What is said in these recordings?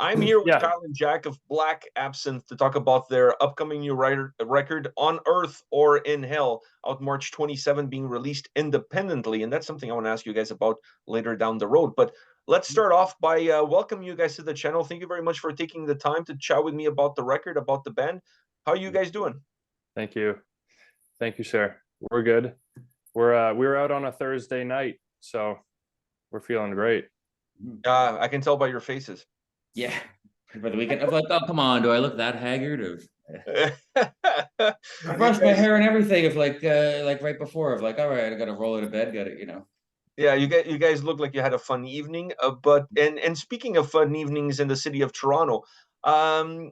I'm here with Yeah, Kyle and Jack of Black Absinthe to talk about their upcoming new record, On Earth or in Hell, out March 27, being released independently. And that's something I want to ask you guys about later down the road. But let's start off by welcoming you guys to the channel. Thank you very much for taking the time to chat with me about the record, about the band. How are you guys doing? thank you. Thank you, sir. We're good. We were out on a Thursday night, so we're feeling great. I can tell by your faces. Yeah, for the weekend. I'm like, oh, come on, do I look that haggard? I brushed my hair and everything. Of like right before, of like, all right, I got to roll out of bed. Got it, Yeah, you guys look like you had a fun evening. But and speaking of fun evenings in the city of Toronto, um,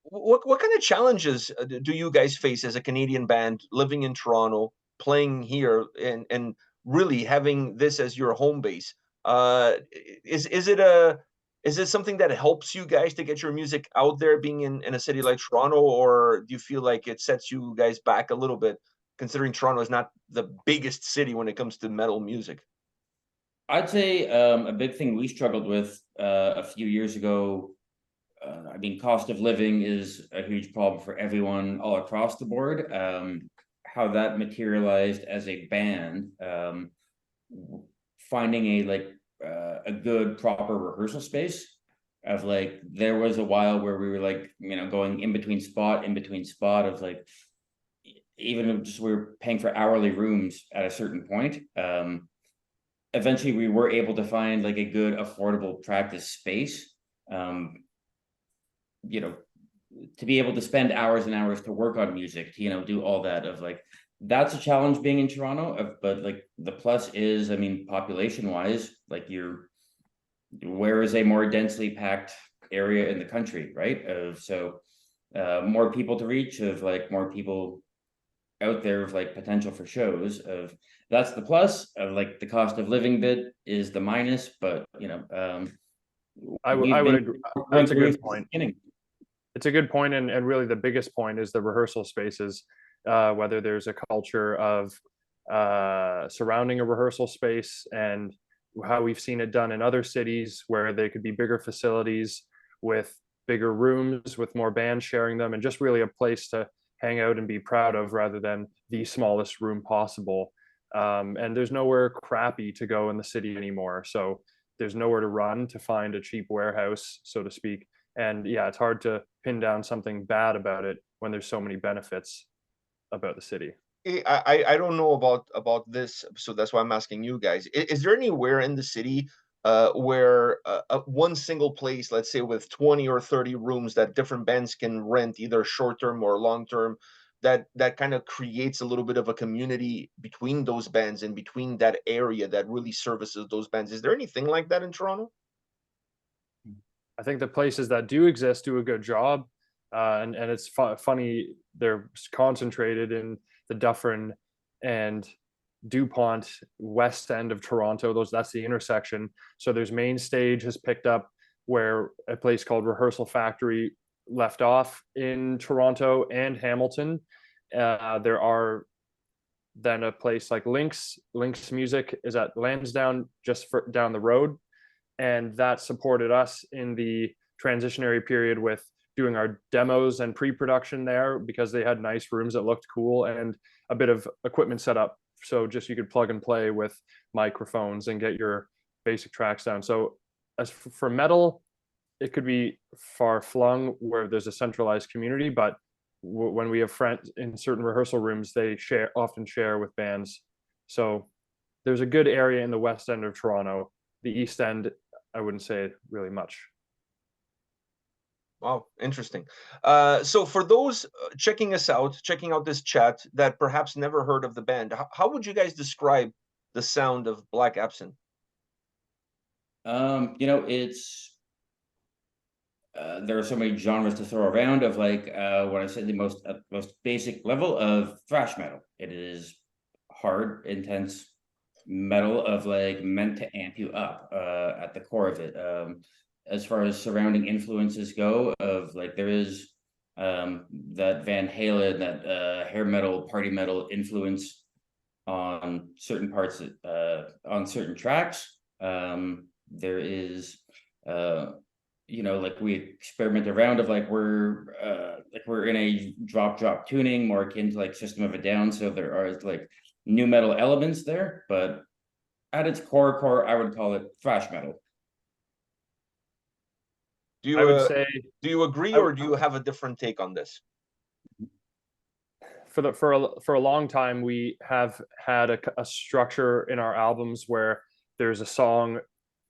what kind of challenges do you guys face as a Canadian band living in Toronto, playing here, and really having this as your home base? Is it a is it something that helps you guys to get your music out there, being in a city like Toronto, or do you feel like it sets you guys back a little bit, considering Toronto is not the biggest city when it comes to metal music? I'd say a big thing we struggled with a few years ago. I mean, cost of living is a huge problem for everyone all across the board. How that materialized as a band, finding a good proper rehearsal space. Of like, there was a while where we were like, going in between spot, of like, even if just we were paying for hourly rooms at a certain point. Eventually we were able to find like a good affordable practice space, to be able to spend hours and hours to work on music, to do all that. Of like, that's a challenge being in Toronto, but like the plus is, I mean, population wise, like where is a more densely packed area in the country, right? More people to reach, of like more people out there, of like potential for shows. Of that's the plus. Of like, the cost of living bit is the minus, but I we've would been agree. going That's a through good since the point. beginning. It's a good point, and really the biggest point is the rehearsal spaces. Whether there's a culture of surrounding a rehearsal space, and how we've seen it done in other cities where they could be bigger facilities with bigger rooms with more bands sharing them, and just really a place to hang out and be proud of, rather than the smallest room possible. And there's nowhere crappy to go in the city anymore, so there's nowhere to run to find a cheap warehouse, so to speak. And yeah, it's hard to pin down something bad about it when there's so many benefits about the city. I don't know about this, so that's why I'm asking you guys. Is there anywhere in the city where one single place, let's say with 20 or 30 rooms that different bands can rent, either short term or long term, that kind of creates a little bit of a community between those bands and between that area that really services those bands? Is there anything like that in Toronto? I think the places that do exist do a good job, and it's funny, they're concentrated in the Dufferin and Dupont west end of Toronto. That's the intersection. So there's Main Stage has picked up where a place called Rehearsal Factory left off in Toronto and Hamilton. There are then a place like Lynx Music is at Lansdowne, just down the road, and that supported us in the transitionary period with doing our demos and pre-production there, because they had nice rooms that looked cool and a bit of equipment set up, so just you could plug and play with microphones and get your basic tracks down. So as for metal, it could be far flung where there's a centralized community, but when we have friends in certain rehearsal rooms, they often share with bands. So there's a good area in the west end of Toronto. The east end, I wouldn't say really much. Wow, interesting. So for those checking us out, checking out this chat that perhaps never heard of the band, how would you guys describe the sound of Black Absinthe? It's there are so many genres to throw around. Of like, when I say the most basic level of thrash metal, it is hard, intense metal, of like meant to amp you up at the core of it. As far as surrounding influences go, of like, there is that Van Halen, that hair metal, party metal influence on certain parts, on certain tracks. There is like we experiment around of like we're in a drop tuning more akin to like System of a Down, so there are like new metal elements there, but at its core I would call it thrash metal. Do you I would say do you agree, I, or do you have a different take on this? for a long time we have had a structure in our albums where there's a song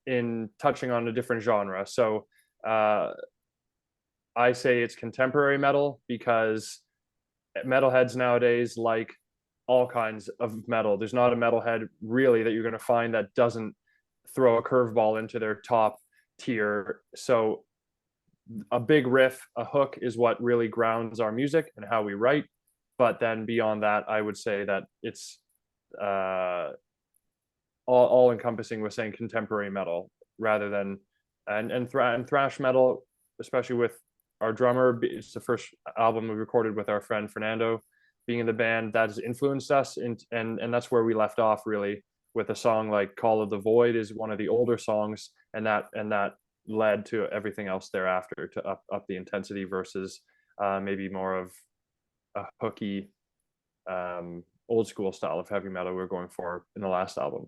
in touching on a different genre. So I say it's contemporary metal because metalheads nowadays like all kinds of metal. There's not a metalhead really that you're going to find that doesn't throw a curveball into their top tier. So a big riff, a hook is what really grounds our music and how we write. But then beyond that, I would say that it's all encompassing with saying contemporary metal rather than and thrash metal, especially with our drummer. It's the first album we recorded with our friend Fernando being in the band. That has influenced us, and that's where we left off really with a song like Call of the Void is one of the older songs, and that led to everything else thereafter to up the intensity versus maybe more of a hooky old school style of heavy metal we were going for in the last album.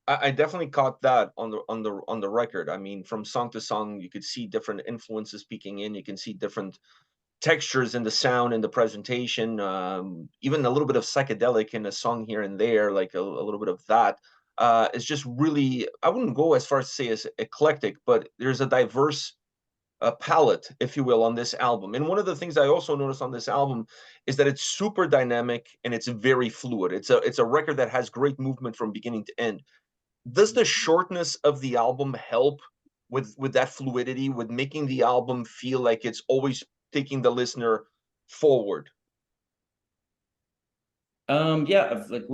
I definitely caught that on the record. I mean, from song to song, you could see different influences peeking in. You can see different textures in the sound and the presentation. Even a little bit of psychedelic in a song here and there, like a little bit of that. It's just really, I wouldn't go as far as to say as eclectic, but there's a diverse palette, if you will, on this album. And one of the things I also noticed on this album is that it's super dynamic and it's very fluid. It's a record that has great movement from beginning to end. Does the shortness of the album help with that fluidity, with making the album feel like it's always taking the listener forward? Yeah, of like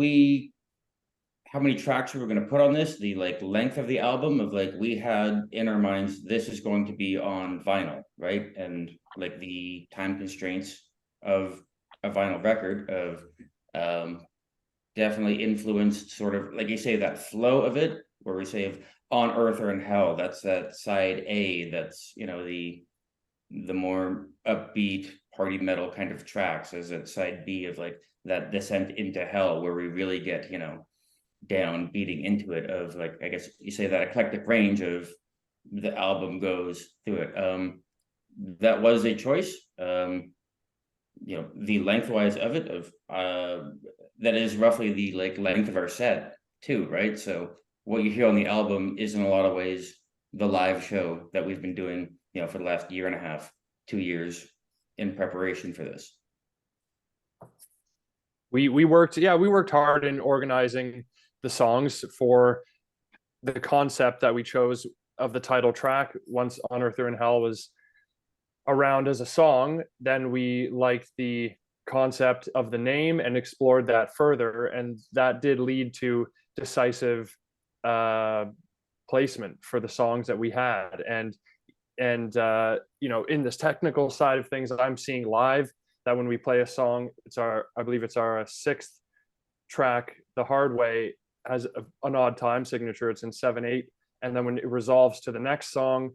how many tracks we were going to put on this, the like length of the album of like we had in our minds this is going to be on vinyl, right? And like the time constraints of a vinyl record of definitely influenced sort of like you say that flow of it, where we say of On Earth or in Hell, that's that side A, that's the more upbeat party metal kind of tracks, as that side B of like that descent into hell, where we really get down beating into it, of like I guess you say that eclectic range of the album goes through it. That was a choice. The lengthwise of it of that is roughly the like length of our set too, right? So what you hear on the album is in a lot of ways the live show that we've been doing for the last year and a half, 2 years in preparation for this. We worked hard in organizing the songs for the concept that we chose of the title track. Once On Earth or in Hell was around as a song, then we liked the concept of the name and explored that further, and that did lead to decisive placement for the songs that we had. And in this technical side of things, I'm seeing live that when we play a song, I believe it's our sixth track, The Hard Way, has an odd time signature. It's in 7/8, and then when it resolves to the next song,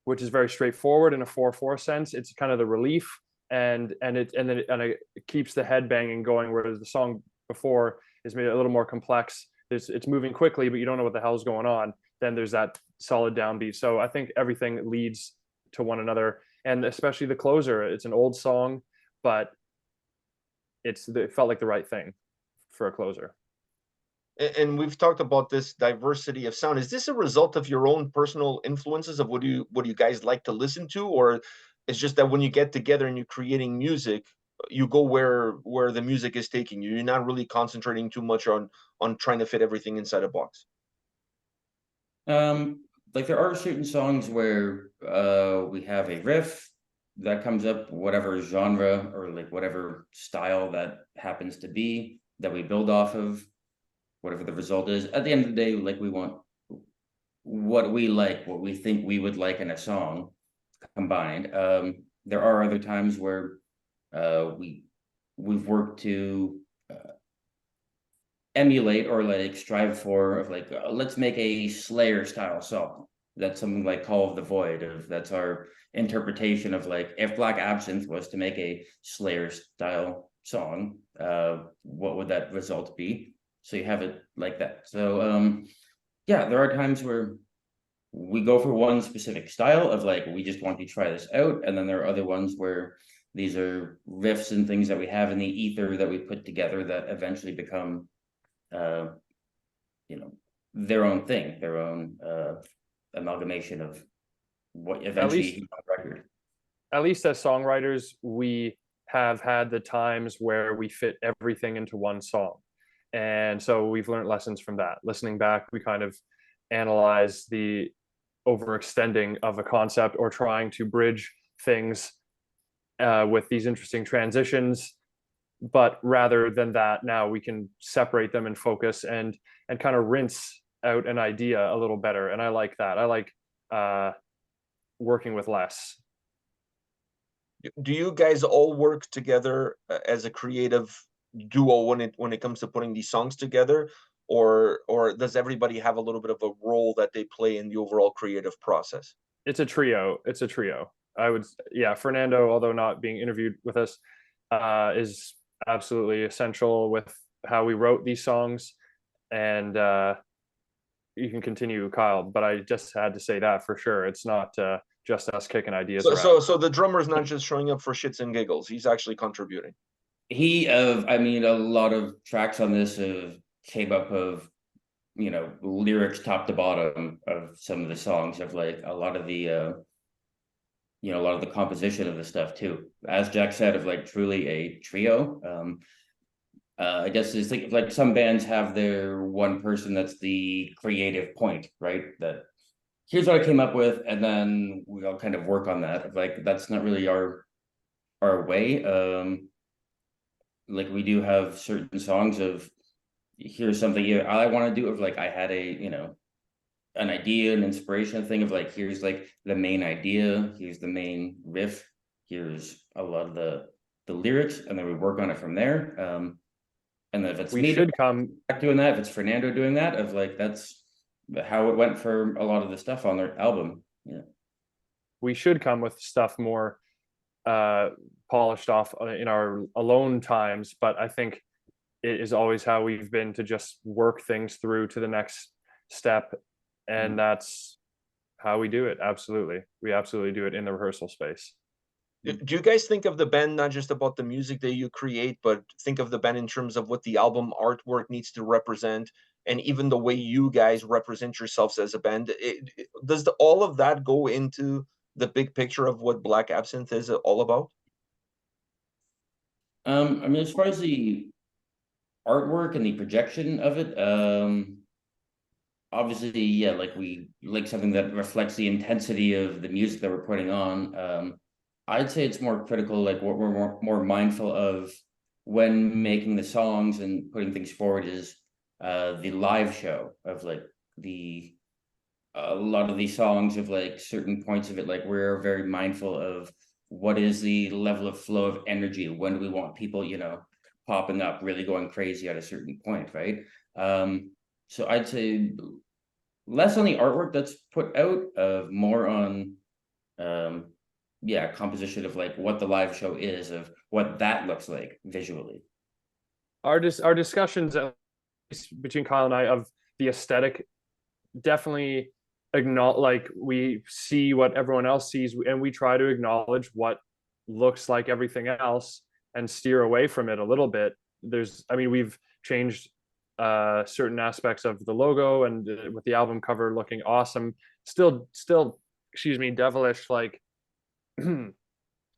which is very straightforward in a 4/4 sense, it's kind of the relief, and it keeps the head banging going, whereas the song before is made a little more complex. It's moving quickly, but you don't know what the hell's going on. Then there's that solid downbeat. So I think everything leads to one another, and especially the closer. It's an old song, but it felt like the right thing for a closer. And we've talked about this diversity of sound. Is this a result of your own personal influences of what do you guys like to listen to, or it's just that when you get together and you're creating music, you go where the music is taking you? You're not really concentrating too much on trying to fit everything inside a box. Like there are certain songs where we have a riff that comes up, whatever genre or like whatever style that happens to be, that we build off of, whatever the result is. At the end of the day, like we want what we like, what we think we would like in a song combined. There are other times where we've worked to emulate or like strive for of like let's make a Slayer style song, that's something like Call of the Void. That's our interpretation of like, if Black Absinthe was to make a Slayer style song, what would that result be? So you have it like that. So yeah, there are times where we go for one specific style of like, we just want to try this out, and then there are other ones where these are riffs and things that we have in the ether that we put together that eventually become you know, their own thing, their own amalgamation of what eventually on record. At least as songwriters, we have had the times where we fit everything into one song. And so we've learned lessons from that. Listening back, we kind of analyze the overextending of a concept or trying to bridge things with these interesting transitions. But rather than that, now we can separate them and focus and kind of rinse out an idea a little better. And I like that. I like working with less. Do you guys all work together as a creative duo when it comes to putting these songs together, or does everybody have a little bit of a role that they play in the overall creative process? It's a trio. It's a trio. I would, yeah. Fernando, although not being interviewed with us, is absolutely essential with how we wrote these songs. And you can continue, Kyle, but I just had to say that for sure. It's not just us kicking ideas around. So the drummer's not just showing up for shits and giggles. He's actually contributing. I mean, a lot of tracks on this came up of, you know, lyrics top to bottom of some of the songs, of like a lot of the you know, a lot of the composition of the stuff too. As Jack said, of like truly a trio. I guess it's like some bands have their one person that's the creative point, right? That here's what I came up with, and then we all kind of work on that. Like, that's not really our way. Like, we do have certain songs of, here's something I want to do, of like, I had a, you know, an idea, an inspiration thing of like, here's like the main idea, here's the main riff, here's a lot of the lyrics, and then we work on it from there. And then if it's me doing that, if it's Fernando doing that, of like, that's how it went for a lot of the stuff on their album. Yeah, we should come with stuff more polished off in our alone times, but I think it is always how we've been, to just work things through to the next step, and that's how we do it. Absolutely, we absolutely do it in the rehearsal space. Do you guys think of the band not just about the music that you create, but think of the band in terms of what the album artwork needs to represent, and even the way you guys represent yourselves as a band? Does all of that go into the big picture of what Black Absinthe is all about? I mean, as far as the artwork and the projection of it, obviously, yeah, like, we like something that reflects the intensity of the music that we're putting on. I'd say it's more critical, like what we're more mindful of when making the songs and putting things forward is the live show of like a lot of these songs, of like certain points of it, like we're very mindful of what is the level of flow of energy, when do we want people, you know, popping up, really going crazy at a certain point, right? So I'd say less on the artwork that's put out, of more on yeah, composition of like what the live show is, of what that looks like visually. Our discussions between Kyle and I of the aesthetic definitely acknowledge, like, we see what everyone else sees, and we try to acknowledge what looks like everything else and steer away from it a little bit. I mean, we've changed certain aspects of the logo, and with the album cover looking awesome, still excuse me, devilish, like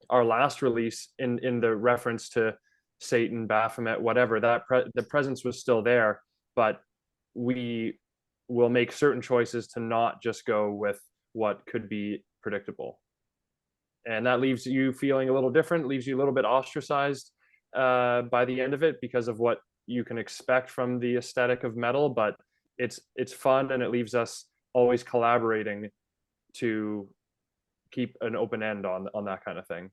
our last release, in the reference to Satan, Baphomet, whatever, that the presence was still there, but we will make certain choices to not just go with what could be predictable, and that leaves you feeling a little different, leaves you a little bit ostracized by the end of it, because of what you can expect from the aesthetic of metal. But it's fun, and it leaves us always collaborating to keep an open end on that kind of thing.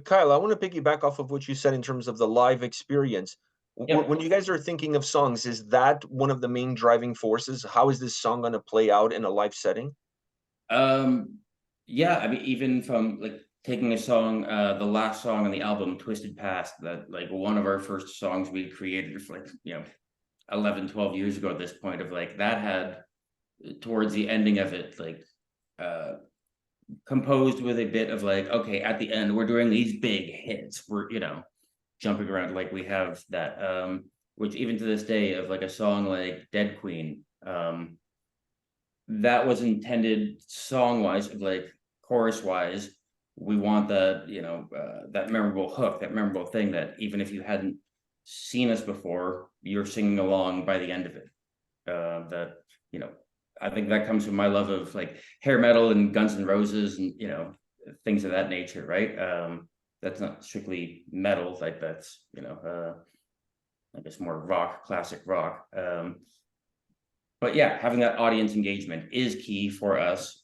Kyle, I want to piggyback off of what you said in terms of the live experience. Yep. When you guys are thinking of songs, is that one of the main driving forces? How is this song going to play out in a live setting? Yeah, I mean, even from like taking a song, the last song on the album, Twisted Past, that like one of our first songs we created for like, 11, 12 years ago at this point, of like that had towards the ending of it, like composed with a bit of like, okay, at the end, we're doing these big hits. We're, jumping around, like we have that, which even to this day, of like a song like Dead Queen, that was intended song wise, of like chorus wise, we want that, that memorable hook, that memorable thing that even if you hadn't seen us before, you're singing along by the end of it. That, I think that comes from my love of like hair metal and Guns N' Roses and, things of that nature, right? That's not strictly metal, like that's, I guess more rock, classic rock. But yeah, having that audience engagement is key for us.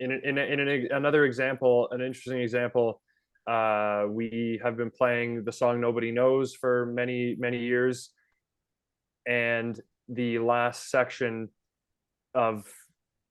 Another example, an interesting example, we have been playing the song Nobody Knows for many, many years. And the last section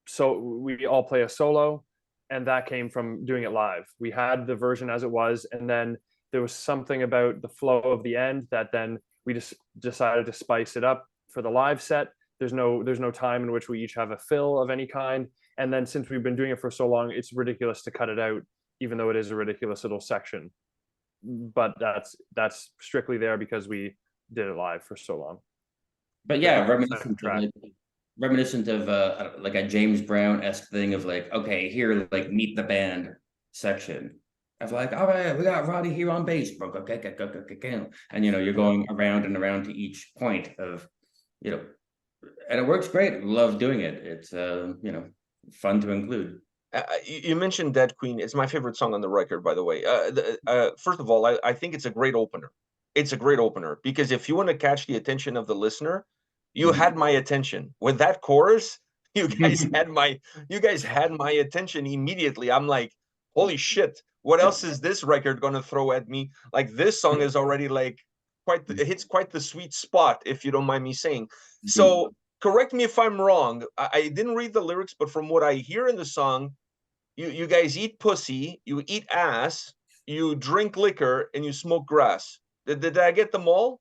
so we all play a solo, and that came from doing it live. We had the version as it was, and then there was something about the flow of the end that then we just decided to spice it up for the live set. There's no time in which we each have a fill of any kind. And then since we've been doing it for so long, it's ridiculous to cut it out, even though it is a ridiculous little section. But that's strictly there because we did it live for so long. But yeah, reminiscent of like a James Brown-esque thing of like, okay, here, like meet the band section. Of like, all right, we got Roddy here on bass, and you're going around and around to each point of, and it works great. Love doing it. It's fun to include. You mentioned Dead Queen. It's my favorite song on the record, by the way. First of all, I think it's a great opener. It's a great opener because if you want to catch the attention of the listener, you had my attention with that chorus. You guys had my attention immediately. I'm like, holy shit! What else is this record gonna throw at me? Like this song is already like it hits quite the sweet spot, if you don't mind me saying. So correct me if I'm wrong. I didn't read the lyrics, but from what I hear in the song, you guys eat pussy, you eat ass, you drink liquor, and you smoke grass. Did I get them all?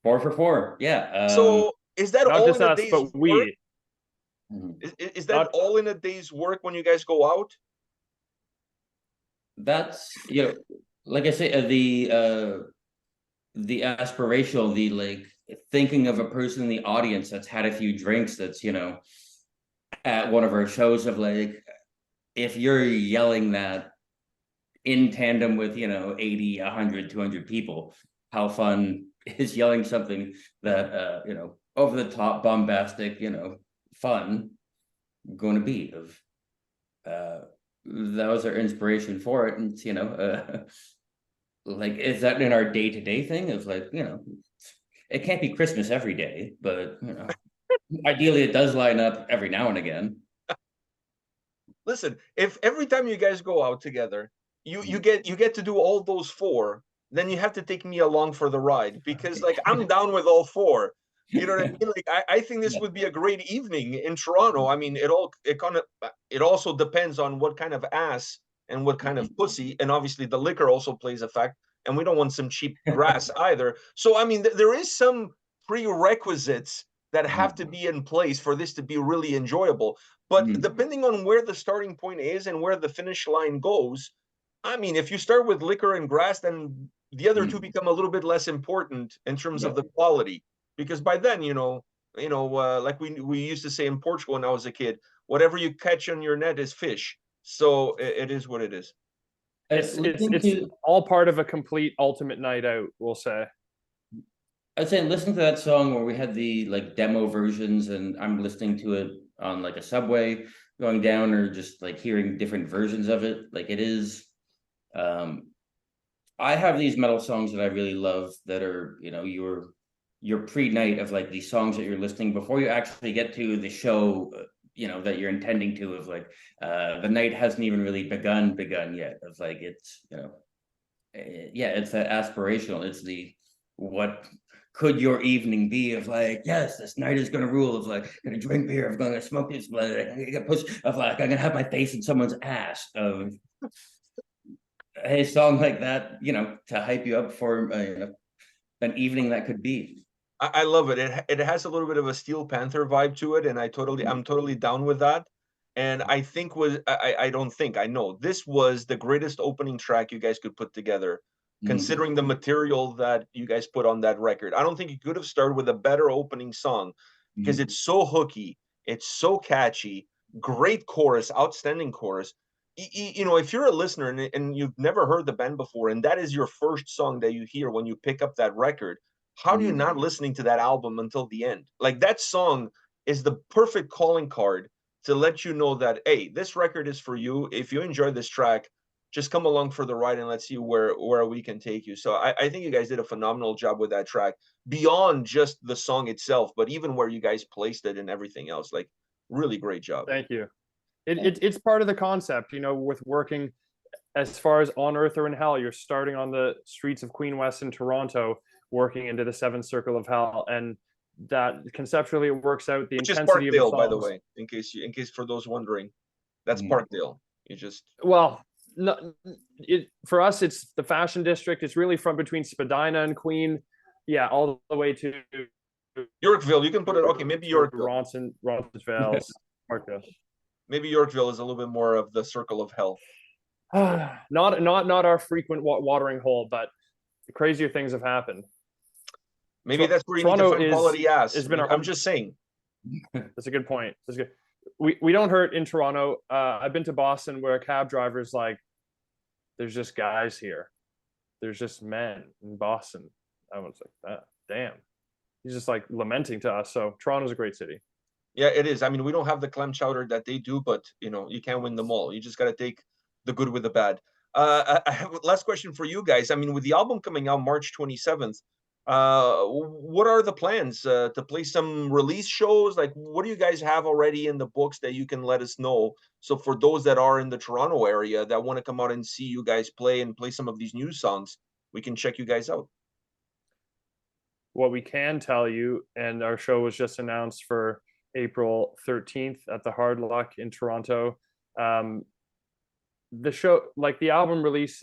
4 for 4, yeah. So is that not all just in a us, day's but work? we. Is that all in a day's work when you guys go out? That's like I say, the aspirational, the like thinking of a person in the audience that's had a few drinks, that's at one of our shows, of like, if you're yelling that in tandem with 80, 100, 200 people, how fun is yelling something that over the top, bombastic, fun going to be? Of that was our inspiration for it. And like, is that in our day-to-day thing of like, it can't be Christmas every day, but ideally it does line up every now and again. Listen, if every time you guys go out together, you get to do all those four, then you have to take me along for the ride, because like I'm down with all four. You know what I mean? Like I think this would be a great evening in Toronto. I mean, it also depends on what kind of ass and what kind of pussy, and obviously the liquor also plays a fact. And we don't want some cheap grass either. So I mean, there is some prerequisites that have to be in place for this to be really enjoyable. But depending on where the starting point is and where the finish line goes, I mean, if you start with liquor and grass, then the other two become a little bit less important in terms of the quality, because by then, like we used to say in Portugal when I was a kid, whatever you catch on your net is fish. So it is what it is. It's all part of a complete ultimate night out, we'll say. I'd say listening to that song where we had the like demo versions, and I'm listening to it on like a subway going down, or just like hearing different versions of it. Like it is, I have these metal songs that I really love that are, your pre-night of like these songs that you're listening before you actually get to the show, that you're intending to, of like, the night hasn't even really begun yet. Of like, it's, yeah, it's that aspirational. It's the what could your evening be of like, yes, this night is gonna rule, of like, gonna drink beer, I'm gonna smoke this, like, I'm gonna push, of like, I'm gonna have my face in someone's ass, of a song like that, to hype you up for an evening that could be. I love it. It has a little bit of a Steel Panther vibe to it, and I'm totally down with that. And I think I don't think I know this was the greatest opening track you guys could put together, Mhm. considering the material that you guys put on that record. I don't think you could have started with a better opening song because Mhm. it's so hooky, it's so catchy, great chorus, outstanding chorus. If you're a listener and you've never heard the band before, and that is your first song that you hear when you pick up that record, how do you Mhm. not listening to that album until the end? Like that song is the perfect calling card to let you know that, hey, this record is for you. If you enjoy this track, just come along for the ride and let's see where we can take you. So I think you guys did a phenomenal job with that track beyond just the song itself, but even where you guys placed it and everything else. Like really great job. Thank you. It's part of the concept, with working as far as On Earth or in Hell. You're starting on the streets of Queen West in Toronto, working into the seventh circle of hell, and that conceptually it works out. The Which is intensity of the Parkdale, by the songs. way, in case for those wondering. That's Mhm. Parkdale. You just Well, no, for us, it's the Fashion District. It's really from between Spadina and Queen, yeah, all the way to Yorkville. You can put it okay, maybe Yorkville. Roncesvalles, Marcus. Maybe Yorkville is a little bit more of the circle of hell. Not our frequent watering hole, but crazier things have happened. Maybe that's where you need to Toronto find quality ass. has been our I'm home. just saying. That's a good point. That's good. We don't hurt in Toronto. I've been to Boston where a cab driver's like, "There's just guys here. There's just men in Boston." I was like, damn. He's just like lamenting to us. So Toronto's a great city. Yeah, it is. I mean, we don't have the clam chowder that they do, but you can't win them all. You just got to take the good with the bad. I have a last question for you guys. I mean, with the album coming out March 27th, what are the plans to play some release shows? Like, what do you guys have already in the books that you can let us know? So for those that are in the Toronto area that want to come out and see you guys play and play some of these new songs, we can check you guys out. What we can tell you, and our show was just announced for April 13th at the Hard Luck in Toronto. The show, like the album release,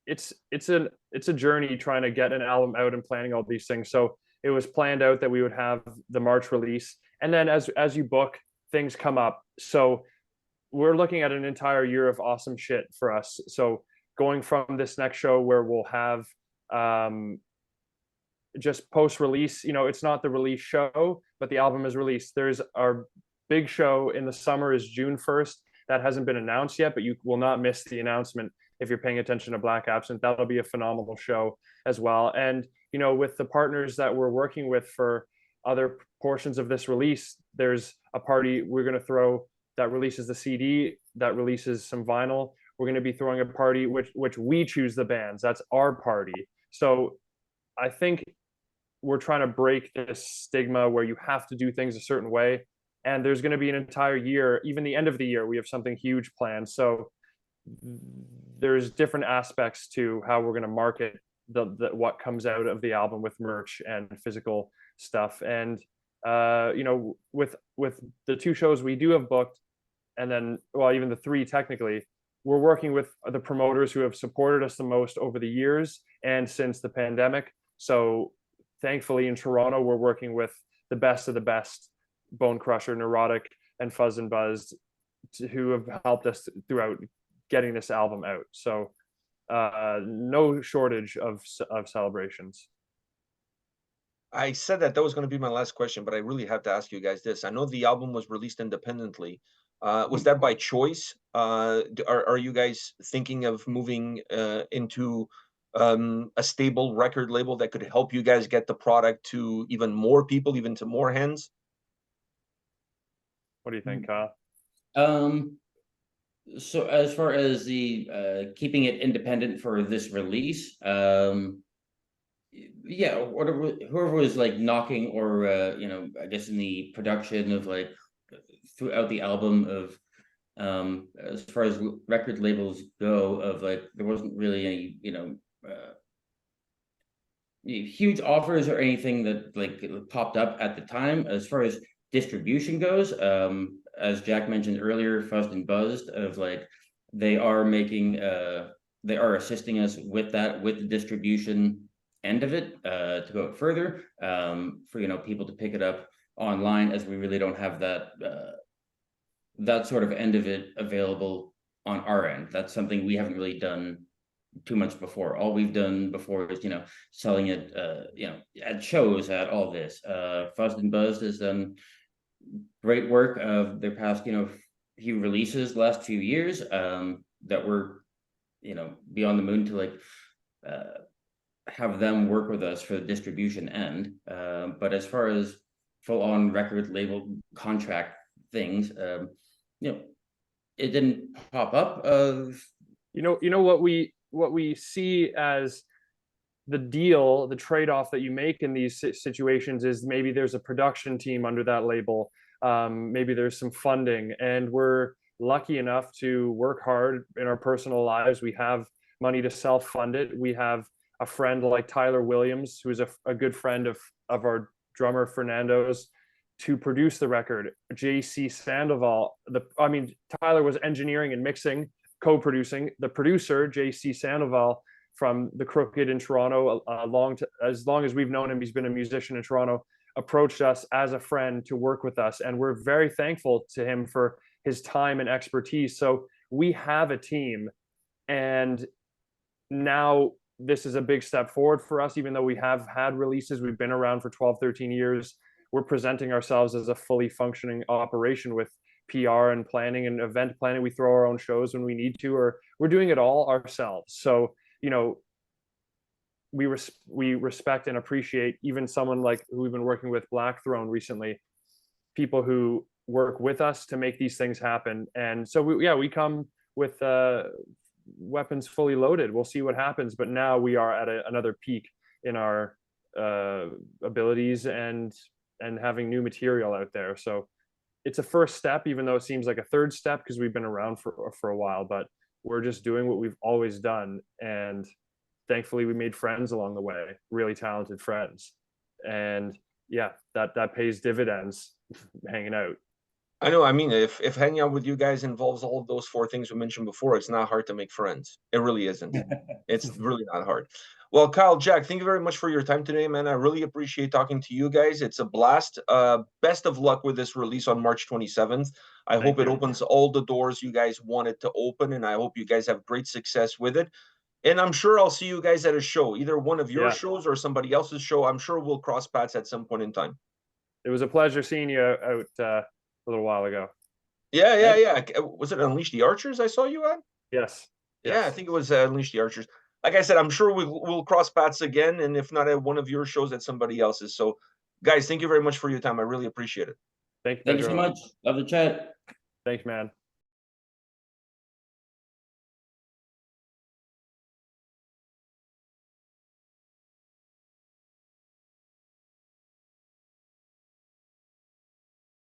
it's a journey trying to get an album out and planning all these things. So it was planned out that we would have the March release, and then as you book, things come up. So we're looking at an entire year of awesome shit for us. So going from this next show where we'll have just post release, it's not the release show, but the album is released. There's our big show in the summer is June 1st. That hasn't been announced yet, but you will not miss the announcement if you're paying attention to Black Absinthe. That'll be a phenomenal show as well. And, with the partners that we're working with for other portions of this release, there's a party we're going to throw that releases the CD, that releases some vinyl. We're going to be throwing a party which we choose the bands. That's our party. So I think we're trying to break this stigma where you have to do things a certain way. And there's going to be an entire year, even the end of the year, we have something huge planned. So there's different aspects to how we're going to market the what comes out of the album with merch and physical stuff. And with the two shows we do have booked, and then even the three technically, we're working with the promoters who have supported us the most over the years and since the pandemic. So thankfully in Toronto, we're working with the best of the best, Bone Crusher, Neurotic, and Fuzz and Buzzed, who have helped us throughout getting this album out. So no shortage of celebrations. I said that was going to be my last question, but I really have to ask you guys this. I know the album was released independently. Was that by choice? Are you guys thinking of moving into a stable record label that could help you guys get the product to even more people, even to more hands? What do you think, Kyle? So as far as the keeping it independent for this release, yeah, whatever, whoever was like knocking, or I guess in the production of like throughout the album of as far as record labels go, of like there wasn't really any huge offers or anything that like popped up at the time. As far as distribution goes, as Jack mentioned earlier, Fuzzed and Buzzed, of like they are making they are assisting us with that, with the distribution end of it, to go further, for people to pick it up online, as we really don't have that that sort of end of it available on our end. That's something we haven't really done too much before. All we've done before is selling it at shows, at all this. Fuzzed and Buzzed has done great work of their past few releases last few years, that we're beyond the moon to like have them work with us for the distribution end. But as far as full-on record label contract things, it didn't pop up. What we see as the deal, the trade-off that you make in these situations is maybe there's a production team under that label, maybe there's some funding, and we're lucky enough to work hard in our personal lives. We have money to self-fund it. We have a friend like Tyler Williams, who is a good friend of our drummer Fernando's, to produce the record. JC Sandoval, Tyler was engineering and mixing, co-producing. The producer, JC Sandoval, from the Crooked in Toronto, as long as we've known him, he's been a musician in Toronto, approached us as a friend to work with us, and we're very thankful to him for his time and expertise. So we have a team, and now this is a big step forward for us. Even though we have had releases, we've been around for 12, 13 years, we're presenting ourselves as a fully functioning operation with PR and planning and event planning. We throw our own shows when we need to, or we're doing it all ourselves. So we respect and appreciate even someone like who we've been working with, Black Throne, recently, people who work with us to make these things happen. And so we come with weapons fully loaded. We'll see what happens, but now we are at another peak in our abilities and having new material out there. So it's a first step, even though it seems like a third step because we've been around for a while, but we're just doing what we've always done. And thankfully we made friends along the way, really talented friends. And yeah, that pays dividends hanging out. I know. I mean, if hanging out with you guys involves all of those four things we mentioned before, it's not hard to make friends. It really isn't. It's really not hard. Well, Kyle, Jack, thank you very much for your time today, man. I really appreciate talking to you guys. It's a blast. Best of luck with this release on March 27th. I hope it opens all the doors you guys want it to open, and I hope you guys have great success with it. And I'm sure I'll see you guys at a show, either one of your shows or somebody else's show. I'm sure we'll cross paths at some point in time. It was a pleasure seeing you out a little while ago. Yeah. Was it Unleash the Archers I saw you at? Yes. Yeah, I think it was Unleash the Archers. Like I said, I'm sure we'll cross paths again, and if not at one of your shows, at somebody else's. So, guys, thank you very much for your time. I really appreciate it. Thank you so much. Love the chat. Thanks, man.